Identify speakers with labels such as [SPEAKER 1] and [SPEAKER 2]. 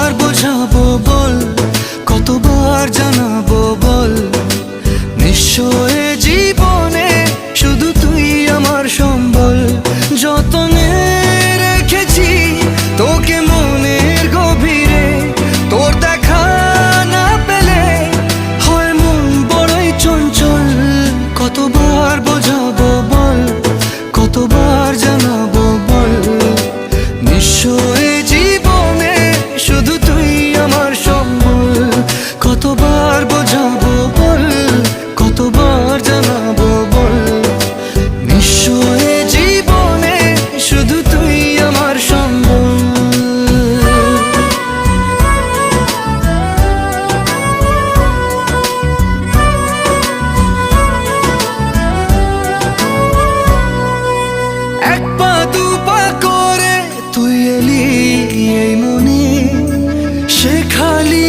[SPEAKER 1] কতবার বোঝাবো বল, কতবার জানাবো বল, নিঃস্ব এ জীবনে শুধু তুই আমার সম্বল। যতনে রেখেছি তোকে মনের গভীরে, তোর দেখা না পেলে হয় মন বড়ই চঞ্চল। কতবার বোঝাবো বল, কতবার জানাবো বল, নিঃস্ব এ জীবনে শুধু তুই আমার সম্বল। কতবার বোঝাবো বল, কতবার জানাবো বল, নিঃস্ব এ জীবনে শুধু তুই আমার সম্বল। এক পা দু পা করে তুই এলি এই মনে, সে খালি